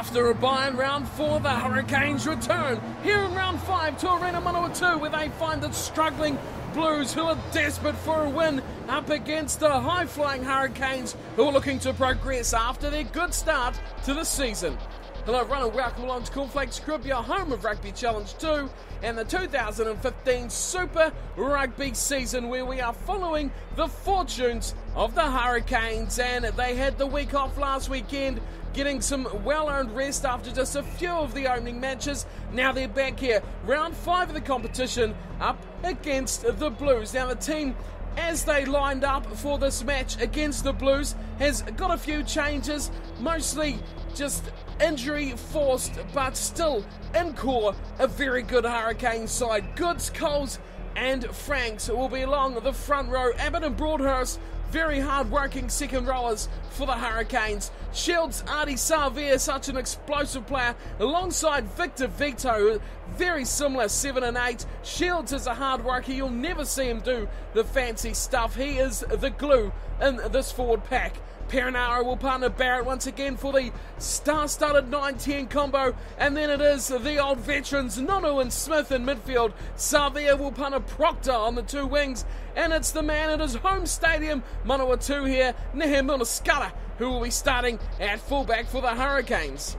After a bye in round 4, the Hurricanes return here in round 5 to Arena Manawatu, where they find the struggling Blues, who are desperate for a win up against the high-flying Hurricanes, who are looking to progress after their good start to the season. Hello everyone and welcome along to Cornflakes Crib, your home of Rugby Challenge 2 and the 2015 Super Rugby season, where we are following the fortunes of the Hurricanes. And they had the week off last weekend, getting some well-earned rest after just a few of the opening matches. Now they're back here, round 5 of the competition, up against the Blues. Now the team, as they lined up for this match against the Blues, has got a few changes, mostly just injury forced, but still in core a very good Hurricane side. Goods, Coles and Franks will be along the front row. Abbott and Broadhurst, very hard-working second rowers for the Hurricanes. Shields, Artie Savia, such an explosive player, alongside Victor Vito, very similar 7 and 8. Shields is a hard worker. You'll never see him do the fancy stuff. He is the glue in this forward pack. Perinara will partner Barrett once again for the star-studded 9-10 combo, and then it is the old veterans Nonu and Smith in midfield. Savia will partner Proctor on the two wings, and it's the man at his home stadium, Manawatu here, Nehemiah Scudder, who will be starting at fullback for the Hurricanes.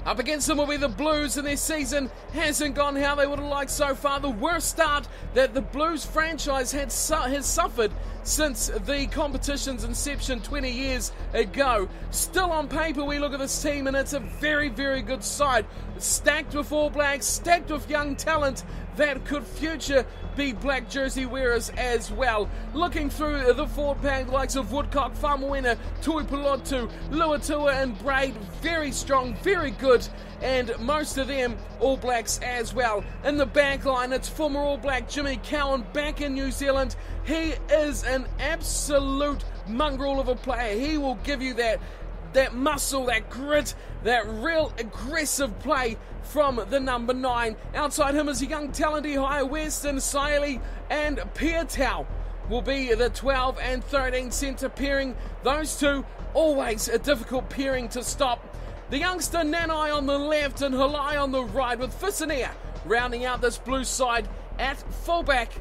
Up against them will be the Blues, and their season hasn't gone how they would have liked so far. The worst start that the Blues franchise has suffered since the competition's inception 20 years ago. Still on paper, we look at this team and it's a very, very good side. Stacked with All Blacks, stacked with young talent that could future be black jersey wearers as well. Looking through the forward pack, the likes of Woodcock, Famuina, Tuipulotu, Luatua and Braid, very strong, very good, and most of them All Blacks as well. In the back line, it's former All Black Jimmy Cowan back in New Zealand. He is an absolute mongrel of a player. He will give you that muscle, that grit, that real aggressive play from the number 9. Outside him is a young talent, High Western, Siley and Pietau will be the 12 and 13 centre pairing. Those two, always a difficult pairing to stop. The youngster Nanai on the left and Halai on the right, with Fisania rounding out this Blue side at fullback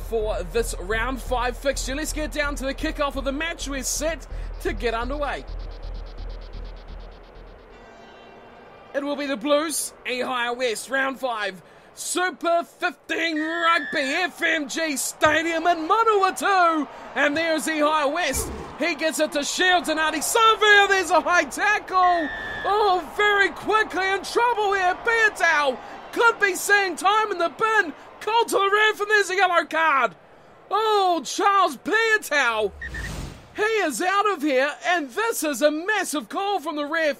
for this round 5 fixture. Let's get down to the kickoff of the match. We're set to get underway. It will be the Blues, Ehire West, round 5. Super 15 Rugby, FMG Stadium in Manawatu. And there's Ehire West. He gets it to Shields and Artie Savia. There's a high tackle. Oh, very quickly in trouble here. Pietau could be seeing time in the bin. Called to the ref, and there's a yellow card. Oh, Charles Pietau. He is out of here, and this is a massive call from the ref.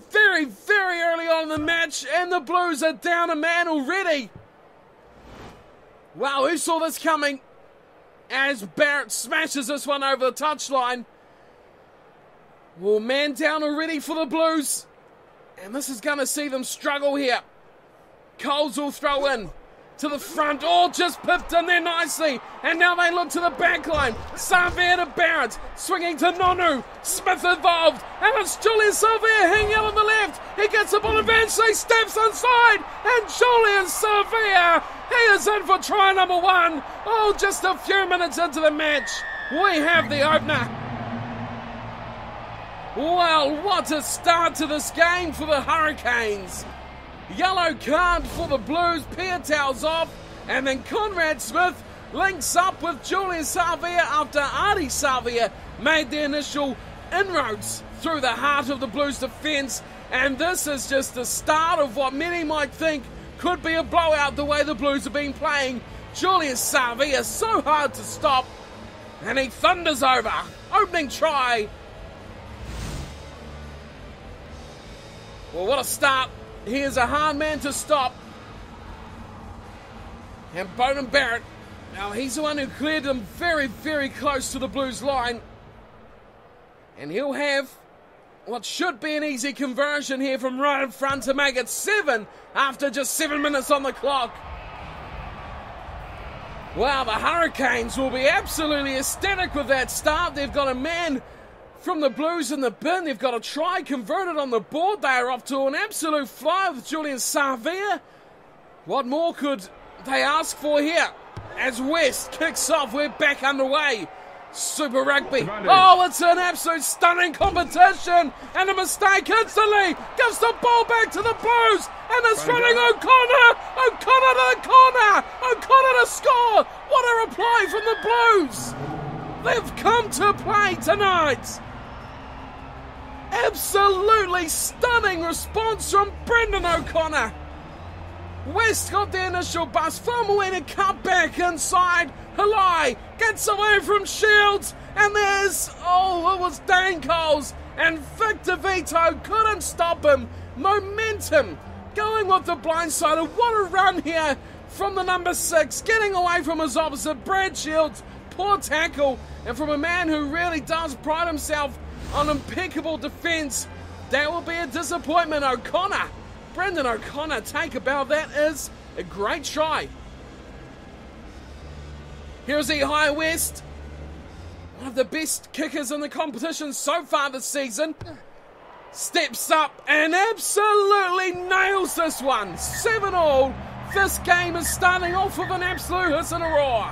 Very, very early on in the match, and the Blues are down a man already. Wow, who saw this coming? As Barrett smashes this one over the touchline. Well, man down already for the Blues. And this is going to see them struggle here. Coles will throw in to the front. Oh, just pipped in there nicely. And now they look to the back line. Savia to Barrett, swinging to Nonu. Smith involved. And it's Julian Savia hanging out on the left. He gets the ball eventually, steps inside. And Julian Savia, he is in for try number 1. Oh, just a few minutes into the match, we have the opener. Well, what a start to this game for the Hurricanes. Yellow card for the Blues, Pietau's off, and then Conrad Smith links up with Julius Savia after Artie Savia made the initial inroads through the heart of the Blues defence, and this is just the start of what many might think could be a blowout the way the Blues have been playing. Julius Savia so hard to stop, and he thunders over. Opening try. Well, what a start. He is a hard man to stop. And Bowden Barrett, now he's the one who cleared them very, very close to the Blues line. And he'll have what should be an easy conversion here from right in front to make it 7 after just 7 minutes on the clock. Wow, the Hurricanes will be absolutely ecstatic with that start. They've got a man from the Blues in the bin. They've got a try converted on the board. They are off to an absolute flyer with Julian Savia. What more could they ask for here? As West kicks off, we're back underway. Super Rugby. Oh, it's an absolute stunning competition. And a mistake instantly gives the ball back to the Blues. And it's running O'Connor. O'Connor to the corner. O'Connor to score. What a reply from the Blues. They've come to play tonight. Absolutely stunning response from Brendan O'Connor. West got the initial bust. Faumuina cut back inside. Halai gets away from Shields. And there's, it was Dane Coles. And Victor Vito couldn't stop him. Momentum going with the blindside. What a run here from the number 6. Getting away from his opposite, Brad Shields. Poor tackle. And from a man who really does pride himself on impeccable defence, that will be a disappointment. O'Connor. Brendan O'Connor, take about that is a great try. Here's High West, one of the best kickers in the competition so far this season. Steps up and absolutely nails this one. 7-all. This game is starting off with an absolute hiss and a roar.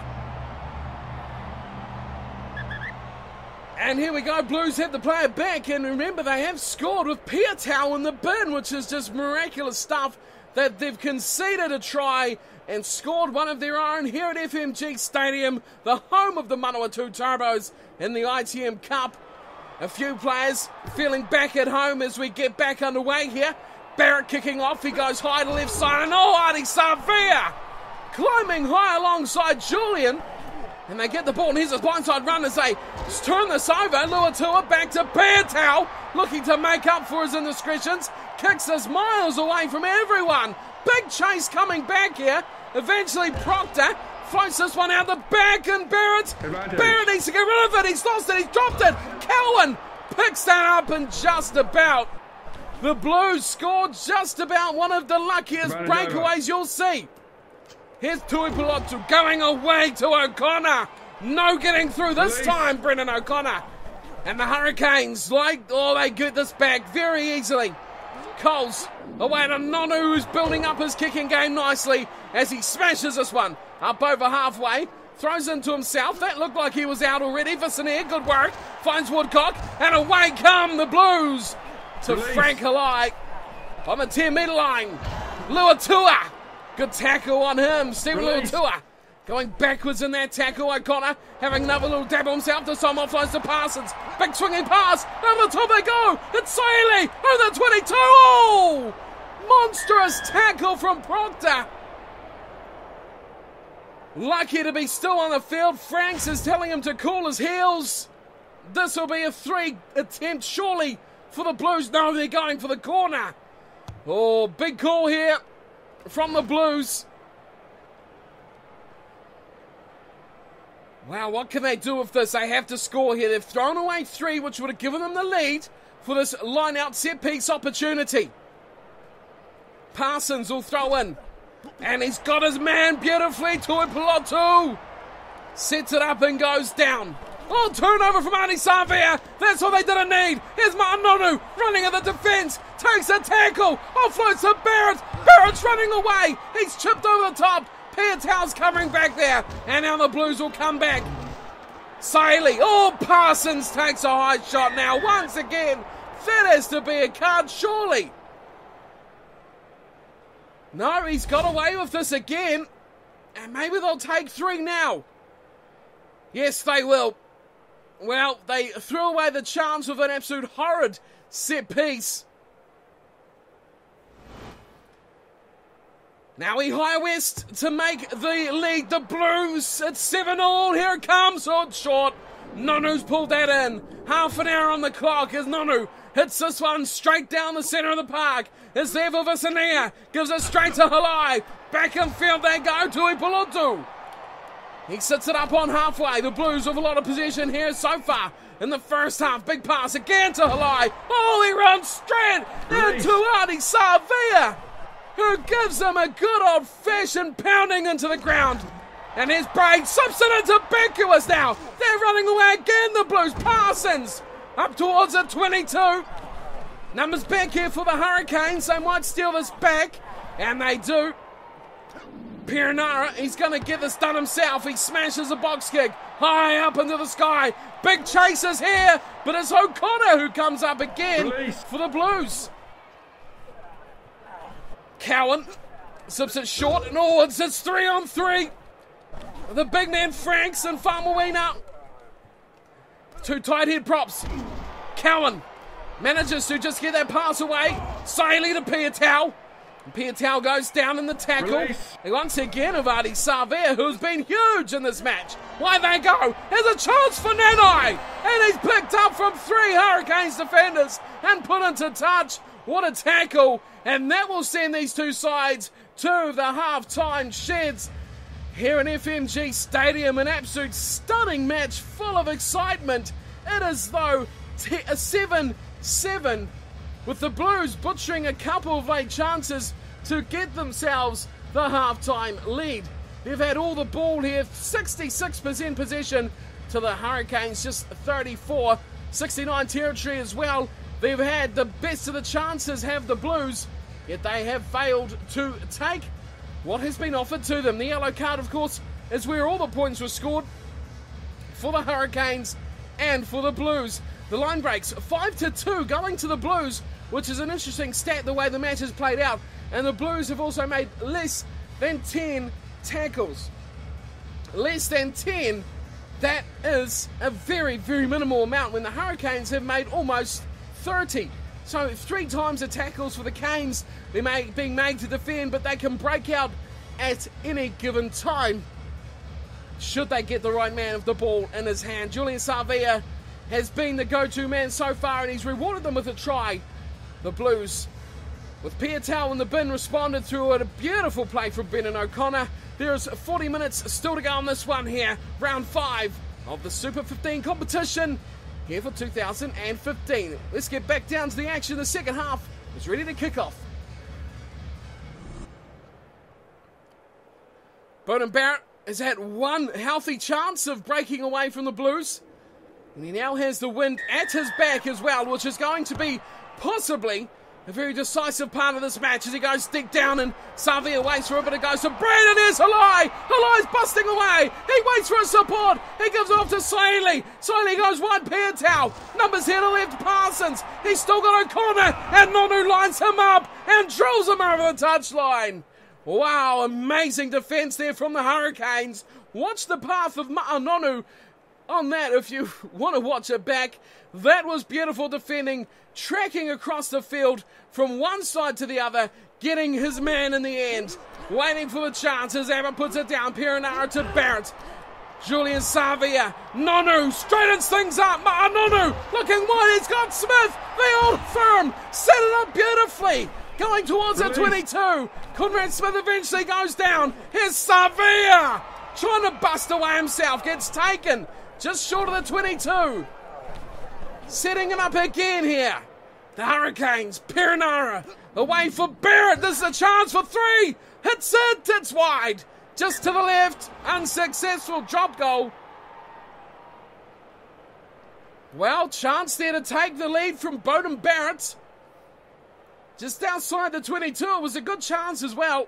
And here we go, Blues have the player back, and remember they have scored with Piatau in the bin, which is just miraculous stuff that they've conceded a try and scored one of their own here at FMG Stadium, the home of the Manawatu Turbos in the ITM Cup. A few players feeling back at home as we get back underway here. Barrett kicking off, he goes high to left side, and Artie Savia climbing high alongside Julian. And they get the ball, and here's a blindside run as they turn this over. Luatua back to Piatau, looking to make up for his indiscretions. Kicks us miles away from everyone. Big chase coming back here. Eventually Proctor floats this one out the back, and Barrett needs to get rid of it. He's lost it, he's dropped it. Cowan picks that up, and just about the Blues scored just about one of the luckiest breakaways you'll see. Here's Tuipulotu going away to O'Connor. No getting through this time, Brendan O'Connor. And the Hurricanes, they get this back very easily. Coles away to Nonu, who's building up his kicking game nicely as he smashes this one up over halfway. Throws into himself. That looked like he was out already. Visanier, good work. Finds Woodcock. And away come the Blues to Frank Halai on the 10-metre line. Luatua. Good tackle on him. Stephen Luatua going backwards in that tackle. O'Connor having another little dab on himself. This time offloads to Parsons. Big swinging pass. Over the top they go. It's Saili over the 22. Oh! Monstrous tackle from Proctor. Lucky to be still on the field. Franks is telling him to cool his heels. This will be a 3 attempt surely for the Blues. No, they're going for the corner. Oh, big call here from the Blues. Wow, what can they do with this? They have to score here. They've thrown away 3, which would have given them the lead for this line-out set-piece opportunity. Parsons will throw in. And he's got his man beautifully. Tuipulotu sets it up and goes down. Oh, turnover from Artie Savia. That's what they didn't need. Here's Ma'anonu running at the defence. Takes a tackle. Offloads to Barrett. Barrett's running away. He's chipped over the top. Piatau's covering back there. And now the Blues will come back. Saili. Oh, Parsons takes a high shot now. Once again, that has to be a card, surely. No, he's got away with this again. And maybe they'll take 3 now. Yes, they will. Well, they threw away the chance with an absolute horrid set piece. Now High West to make the lead. The Blues at 7-all. Here it comes. Oh, it's short. Nonu's pulled that in. Half an hour on the clock as Nonu hits this one straight down the centre of the park. It's there for Visania. Gives it straight to Halai. Back in field they go to Ipulotu. He sits it up on halfway. The Blues with a lot of possession here so far in the first half. Big pass again to Halai. Oh, he runs straight into Artie Savia, who gives him a good old-fashioned pounding into the ground. And here's Braid, slips it into Beckuas now. They're running away again, the Blues. Parsons up towards the 22. Numbers back here for the Hurricanes. They might steal this back, and they do. Perenara, he's going to get this done himself. He smashes a box kick high up into the sky. Big chasers here, but it's O'Connor who comes up again for the Blues. Cowan sips it short, and it's 3-on-3. The big man Franks and Famawina. Two tight head props. Cowan manages to just get that pass away. Saili to Piatau. Piatau goes down in the tackle. And once again, Avadi Savea, who's been huge in this match. Why they go? There's a chance for Nanai. And he's picked up from 3 Hurricanes defenders and put into touch. What a tackle. And that will send these two sides to the half-time sheds. Here in FMG Stadium, an absolute stunning match full of excitement. It is, though, a 7-7, with the Blues butchering a couple of late chances to get themselves the half-time lead. They've had all the ball here, 66% possession to the Hurricanes, just 34, 69 territory as well. They've had the best of the chances, have the Blues, yet they have failed to take what has been offered to them. The yellow card, of course, is where all the points were scored for the Hurricanes and for the Blues. The line breaks 5-2 going to the Blues, which is an interesting stat the way the match has played out. And the Blues have also made less than 10 tackles. Less than 10. That is a very, very minimal amount when the Hurricanes have made almost 30. So 3 times the tackles for the Canes. They're being made to defend, but they can break out at any given time should they get the right man of the ball in his hand. Julian Savea has been the go-to man so far, and he's rewarded them with a try. The Blues, with Piatau in the bin, responded through a beautiful play from Brendan O'Connor. There's 40 minutes still to go on this one here. Round 5 of the Super 15 competition here for 2015. Let's get back down to the action. The second half is ready to kick off. Bowden Barrett has had one healthy chance of breaking away from the Blues. And he now has the wind at his back as well, which is going to be possibly a very decisive part of this match as he goes deep down and Savea waits for a bit of go. So Brandon is Halai. Halai's busting away. He waits for a support. He gives off to Saili. Saili goes wide. Piatau. Numbers here to left. Parsons. He's still got O'Connor. And Nonu lines him up and drills him over the touchline. Wow, amazing defence there from the Hurricanes. Watch the path of Ma'anonu on that if you want to watch it back. That was beautiful defending, tracking across the field from one side to the other, getting his man in the end. Waiting for the chance as Abba puts it down. Perenara to Barrett. Julian Savea. Nonu straightens things up. Nonu looking wide. He's got Smith. The old firm. Set it up beautifully. Going towards the 22. Conrad Smith eventually goes down. Here's Savea. Trying to bust away himself. Gets taken. Just short of the 22. Setting it up again here. The Hurricanes. Perenara. Away for Barrett. This is a chance for 3. Hits it. It's wide. Just to the left. Unsuccessful drop goal. Well, chance there to take the lead from Bowden Barrett. Just outside the 22. It was a good chance as well.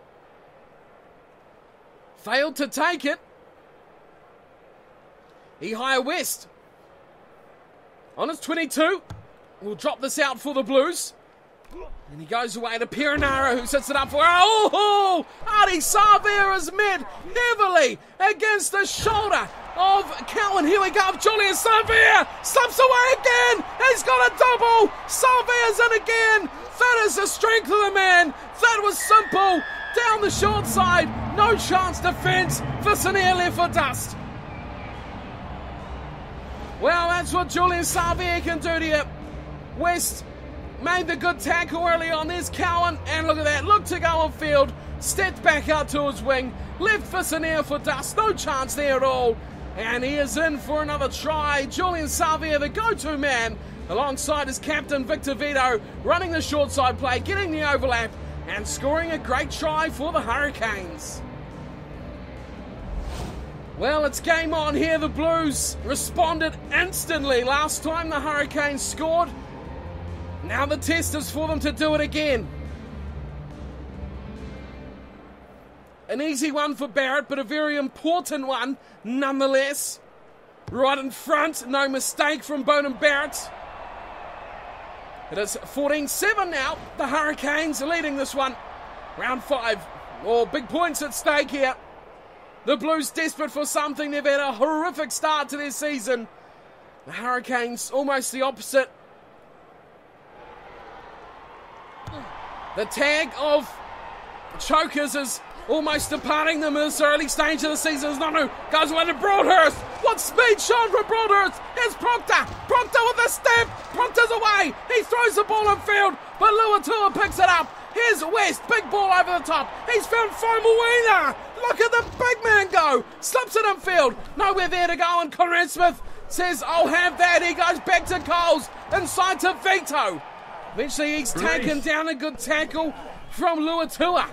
Failed to take it. Ehire West. On his 22. Will drop this out for the Blues. And he goes away to Perenara, who sets it up for... Oh! Adi Savea is met heavily against the shoulder of Cowan. Here we go. Julian Savea slips away again. He's got a double. Savea's in again. That is the strength of the man. That was simple. Down the short side. No chance defence. Visanier left for dust. Well, that's what Julian Savea can do to you. West made the good tackle early on. There's Cowan, and look at that. Look to go on field. Stepped back out to his wing. Left Visanier for dust. No chance there at all. And he is in for another try. Julian Savea, the go-to man, alongside his captain, Victor Vito, running the short side play, getting the overlap, and scoring a great try for the Hurricanes. Well, it's game on here. The Blues responded instantly last time the Hurricanes scored. Now the test is for them to do it again. An easy one for Barrett, but a very important one nonetheless. Right in front, no mistake from Bowden Barrett. It is 14-7 now. The Hurricanes are leading this one. Round 5. Big points at stake here. The Blues desperate for something. They've had a horrific start to their season. The Hurricanes almost the opposite. The tag of chokers is almost departing them in this early stage of the season. As Nonu goes away to Broadhurst. What speed shown for Broadhurst? Here's Proctor. Proctor with a step. Proctor's away. He throws the ball in field, but Luatua picks it up. Here's West. Big ball over the top. He's found Foamawina. Look at the big man go. Slips it in field. Nowhere there to go, and Conrad Smith says, I'll have that. He goes back to Coles. Inside to Vito. Eventually he's taken down. A good tackle from Luatua.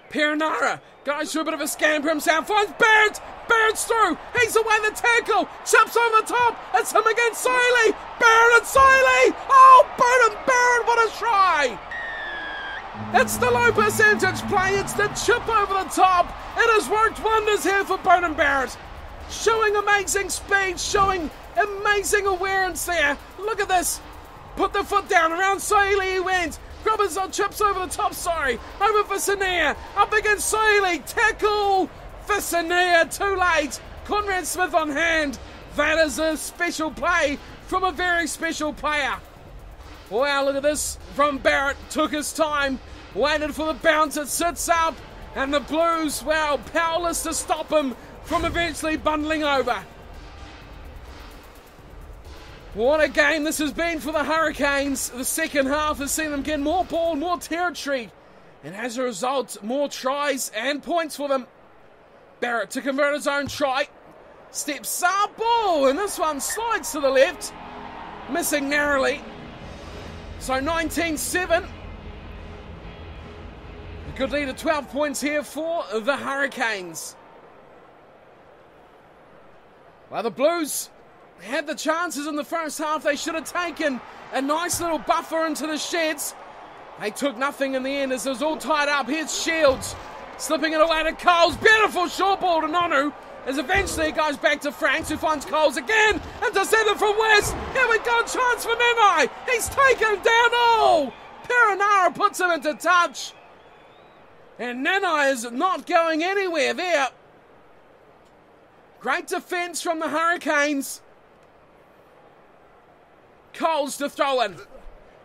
Perinara goes through a bit of a scamper himself, finds Barrett. Barrett's through. He's away the tackle. Chips over the top. It's him against Siley. Barrett and Siley. Oh, Bowden Barrett, what a try. It's the low percentage play. It's the chip over the top. It has worked wonders here for Bowden Barrett. Showing amazing speed, showing amazing awareness there. Look at this. Put the foot down. Around Siley he went. Grubbers on chips over the top, over for Sania. Up against Siley. Tackle for Sania. Too late. Conrad Smith on hand. That is a special play from a very special player. Wow, look at this from Barrett. Took his time. Waited for the bounce. It sits up. And the Blues, wow, powerless to stop him from eventually bundling over. What a game this has been for the Hurricanes. The second half has seen them get more ball, more territory. And as a result, more tries and points for them. Barrett to convert his own try. Steps up, and this one slides to the left. Missing narrowly. So 19-7. A good lead of 12 points here for the Hurricanes. Well, the Blues had the chances in the first half. They should have taken a nice little buffer into the sheds. They took nothing in the end as it was all tied up. Here's Shields slipping it away to Coles. Beautiful short ball to Nonu as eventually it goes back to Franks, who finds Coles again and to send it from West. Here we go, chance for Nenai. He's taken down. Perinara puts him into touch. And Nenai is not going anywhere there. Great defence from the Hurricanes. Coles to throw in.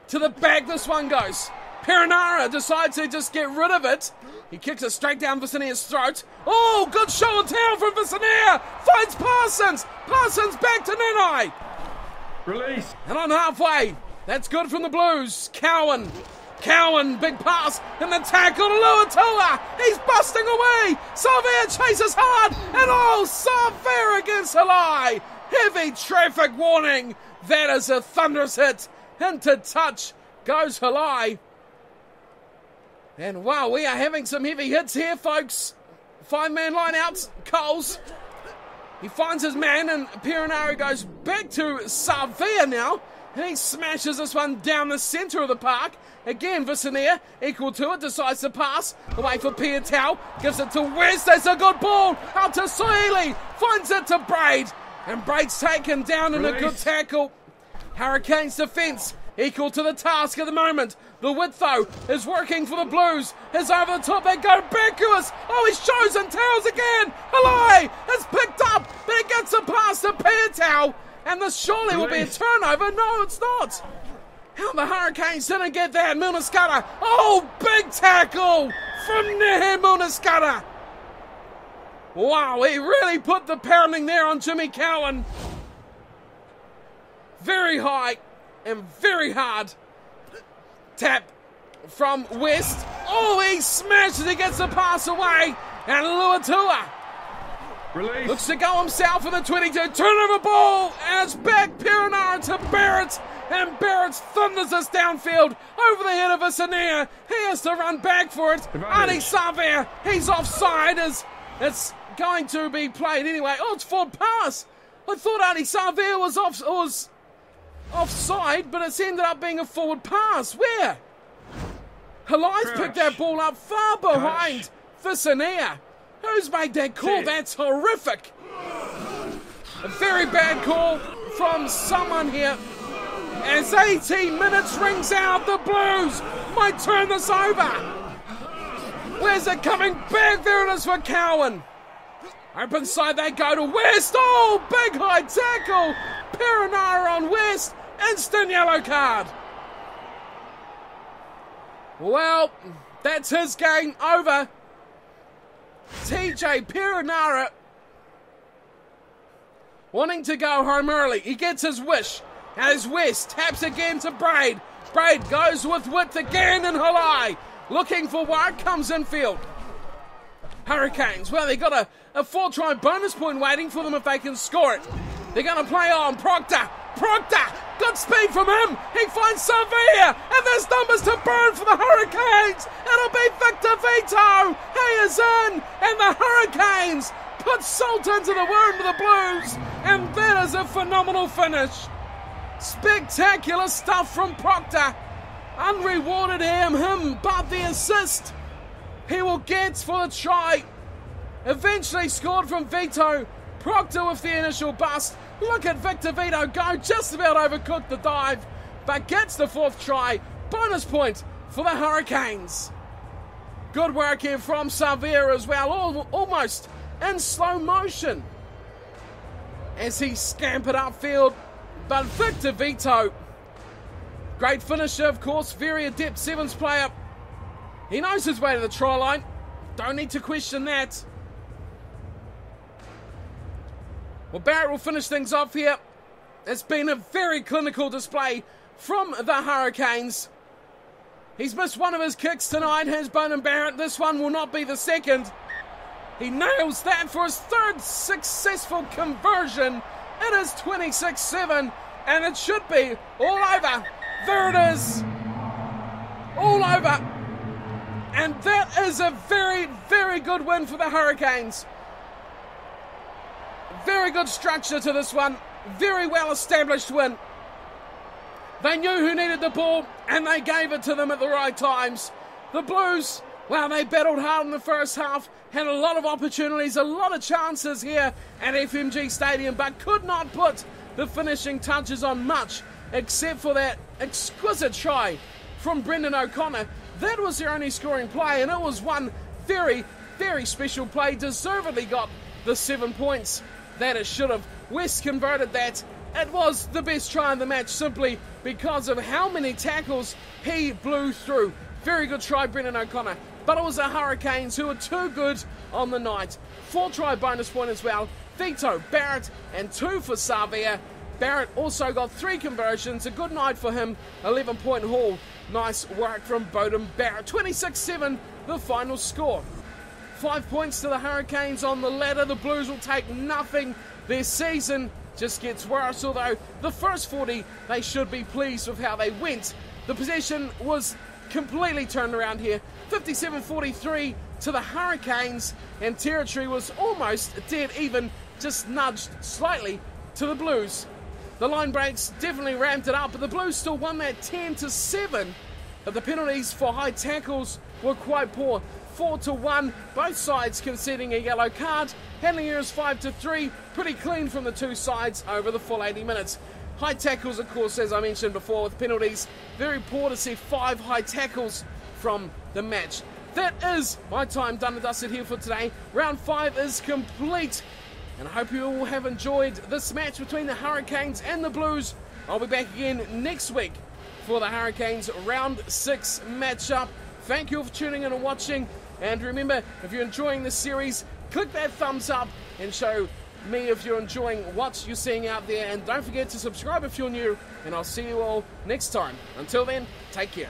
To the back this one goes. Perinara decides to just get rid of it. He kicks it straight down Vicinia's throat. Oh, good show and tell from Vicinia. Finds Parsons. Parsons back to Nenai. Release. And on halfway. That's good from the Blues. Cowan, big pass. And the tackle to Luatua. He's busting away. Savea chases hard. And Savea against Halai. Heavy traffic warning. That is a thunderous hit. Into touch goes Halai. And wow, we are having some heavy hits here, folks. 5-man line out. Coles. He finds his man, and Perinara goes back to Savea now. And he smashes this one down the centre of the park. Again, Vicinia, equal to it, decides to pass. Away for Piatau. Gives it to West. That's a good ball. Out to Soili. Finds it to Braid. And Braid's taken down in a good tackle. Hurricanes defence equal to the task at the moment. The width, though, is working for the Blues. Is over the top. They go back to us. Oh, he's chosen tails again. Halai is picked up, but it gets a pass to Piatau. And this surely will be a turnover. No, it's not. How the Hurricanes didn't get that. Munaskata. Oh, big tackle from Nehe Munaskata. Wow, he really put the pounding there on Jimmy Cowan. Very high and very hard. Tap from West. Oh, he smashes. He gets the pass away. And Luatua Release. looks to go himself for the 22. Turnover ball. And it's back Perinara to Barrett. And Barrett thunders us downfield over the head of Vicinia. He has to run back for it. Ani Savea. He's offside as it's going to be played anyway. Oh, it's forward pass. I thought Adi Savia was offside, but it's ended up being a forward pass. Where? Halai's picked that ball up far behind Visania. Who's made that call? That's horrific. A very bad call from someone here. As 18 minutes rings out, the Blues might turn this over. Where's it coming back? There it is for Cowan. Open side they go to West. Oh, big high tackle. Perenara on West. Instant yellow card. Well, that's his game over. TJ Perenara wanting to go home early. He gets his wish. As West taps again to Braid. Braid goes with width again, and Halai looking for work, comes infield. Hurricanes, well, they got a 4-try bonus point waiting for them if they can score it. They're going to play on Proctor. Proctor, good speed from him. He finds Savia, and there's numbers to burn for the Hurricanes. It'll be Victor Vito. He is in, and the Hurricanes put salt into the wound of the Blues, and that is a phenomenal finish. Spectacular stuff from Proctor. Unrewarded him, but the assist he will get for the try. Eventually scored from Vito. Proctor with the initial bust. Look at Victor Vito go, just about overcooked the dive, but gets the 4th try. Bonus point for the Hurricanes. Good work here from Savia as well, almost in slow motion as he scampered upfield. But Victor Vito, great finisher, of course, very adept sevens player. He knows his way to the try line. Don't need to question that. Well, Barrett will finish things off here. It's been a very clinical display from the Hurricanes. He's missed one of his kicks tonight, has Bonan Barrett. This one will not be the second. He nails that for his 3rd successful conversion. It is 26-7, and it should be all over. There it is. All over. And that is a very, very good win for the Hurricanes. Very good structure to this one. Very well established win. They knew who needed the ball, and they gave it to them at the right times. The Blues, well, they battled hard in the first half, had a lot of opportunities, a lot of chances here at FMG Stadium, but could not put the finishing touches on much, except for that exquisite try from Brendan O'Connor. That was their only scoring play, and it was one very, very special play. Deservedly got the 7 points that it should have. West converted that. It was the best try in the match simply because of how many tackles he blew through. Very good try, Brendan O'Connor. But it was the Hurricanes who were too good on the night. 4-try bonus point as well. Vito, Barrett, and 2 for Savia. Barrett also got 3 conversions. A good night for him. 11-point haul. Nice work from Beauden Barrett. 26-7, the final score. 5 points to the Hurricanes on the ladder. The Blues will take nothing. Their season just gets worse, although the first 40, they should be pleased with how they went. The possession was completely turned around here. 57-43 to the Hurricanes, and territory was almost dead even, just nudged slightly to the Blues. The line breaks definitely ramped it up, but the Blues still won that 10-7. But the penalties for high tackles were quite poor. 4-1, both sides conceding a yellow card. Handling errors 5-3, pretty clean from the two sides over the full 80 minutes. High tackles, of course, as I mentioned before, with penalties. Very poor to see 5 high tackles from the match. That is my time done and dusted here for today. Round 5 is complete, and I hope you all have enjoyed this match between the Hurricanes and the Blues. I'll be back again next week for the Hurricanes Round 6 matchup. Thank you all for tuning in and watching. And remember, if you're enjoying this series, click that thumbs up and show me if you're enjoying what you're seeing out there. And don't forget to subscribe if you're new. And I'll see you all next time. Until then, take care.